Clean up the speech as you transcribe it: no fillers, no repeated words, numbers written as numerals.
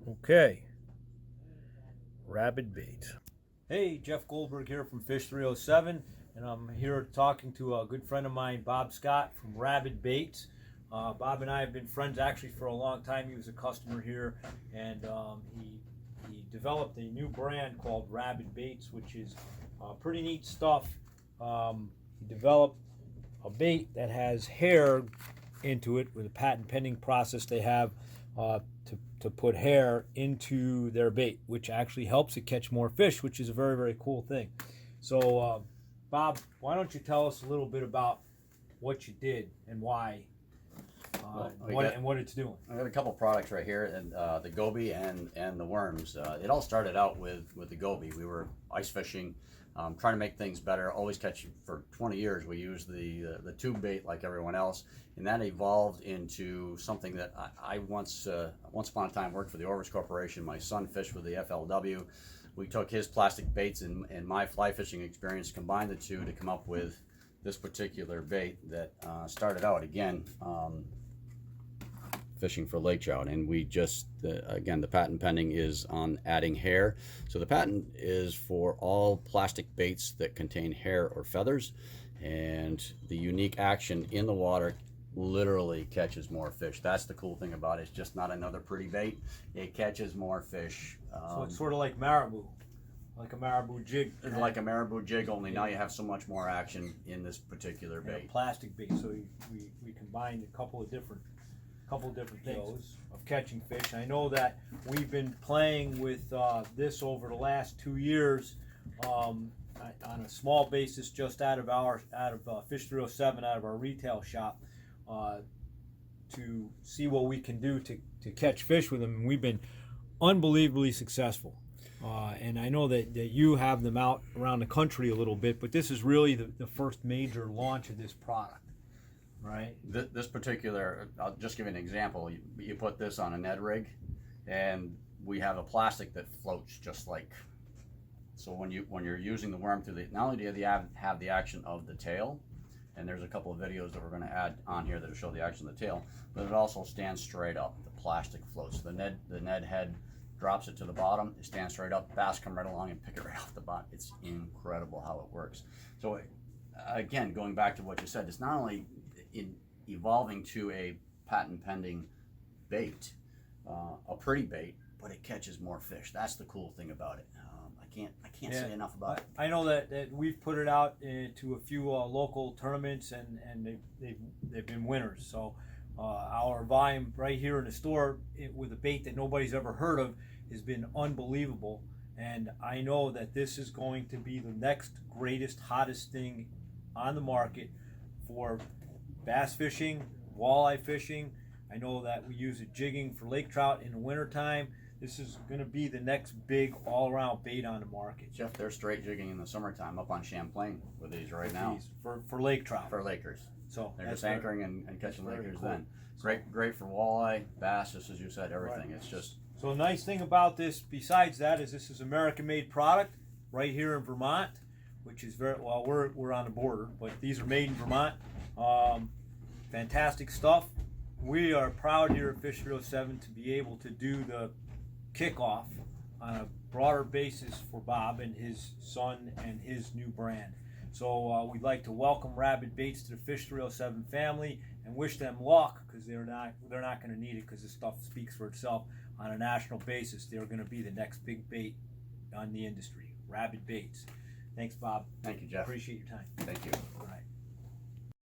Okay, Rabid Baits. Hey, Jeff Goldberg here from Fish 307, and I'm here talking to a good friend of mine, Bob Scott from Rabid Baits. Bob and I have been friends actually for a long time. He was a customer here, and he developed a new brand called Rabid Baits, which is pretty neat stuff. He developed a bait that has hair into it with a patent pending process they have to put hair into their bait, which actually helps it catch more fish, which is a very, very cool thing. So, Bob, why don't you tell us a little bit about what you did and why, what it's doing? I got a couple products right here, and the goby and the worms. It all started out with the goby. We were ice fishing, trying to make things better. Always catch. For 20 years, we used the tube bait like everyone else, and that evolved into something that I once upon a time worked for the Orvis Corporation. My son fished with the FLW. We took his plastic baits and my fly fishing experience, combined the two to come up with this particular bait that started out again. Fishing for lake trout, and we just again, the patent pending is on adding hair. So the patent is for all plastic baits that contain hair or feathers, and the unique action in the water literally catches more fish. That's the cool thing about it. It's just not another pretty bait. It catches more fish. So it's sort of like marabou, like a marabou jig. Like a marabou jig, only now you have so much more action in this particular bait. Plastic bait. So we combined a couple of different things of catching fish. I know that we've been playing with this over the last 2 years on a small basis, just out of Fish 307, out of our retail shop, to see what we can do to catch fish with them. And we've been unbelievably successful. And I know that you have them out around the country a little bit, but this is really the first major launch of this product. Right. This particular, I'll just give you an example. You put this on a Ned rig, and we have a plastic that floats just like. So when you're using the worm through not only do you have the action of the tail, and there's a couple of videos that we're going to add on here that'll show the action of the tail, but it also stands straight up. The plastic floats. The Ned head drops it to the bottom. It stands straight up. Bass come right along and pick it right off the bottom. It's incredible how it works. So again, going back to what you said, it's not only in evolving to a patent pending bait, a pretty bait, but it catches more fish. That's the cool thing about it. I can't say enough about it. I know that we've put it out to a few local tournaments, and they've been winners. So our volume right here in the store with a bait that nobody's ever heard of has been unbelievable. And I know that this is going to be the next greatest, hottest thing on the market for bass fishing, walleye fishing. I know that we use it jigging for lake trout in the wintertime. This is going to be the next big all-around bait on the market. Jeff, they're straight jigging in the summertime up on Champlain with these right now. For lake trout. For lakers. So they're just anchoring and catching lakers cool. Then. Great for walleye, bass, just as you said, everything. Right. It's just... So a nice thing about this, besides that, is this is American-made product right here in Vermont, which is very, well, we're on the border, but these are made in Vermont. Fantastic stuff. We are proud here at Fish 307 to be able to do the kickoff on a broader basis for Bob and his son and his new brand. So we'd like to welcome Rabid Baits to the Fish 307 family and wish them luck, because they're not going to need it, because this stuff speaks for itself on a national basis. They're going to be the next big bait on the industry. Rabid Baits. Thanks, Bob. Thank you, Jeff. Appreciate your time. Thank you. All right.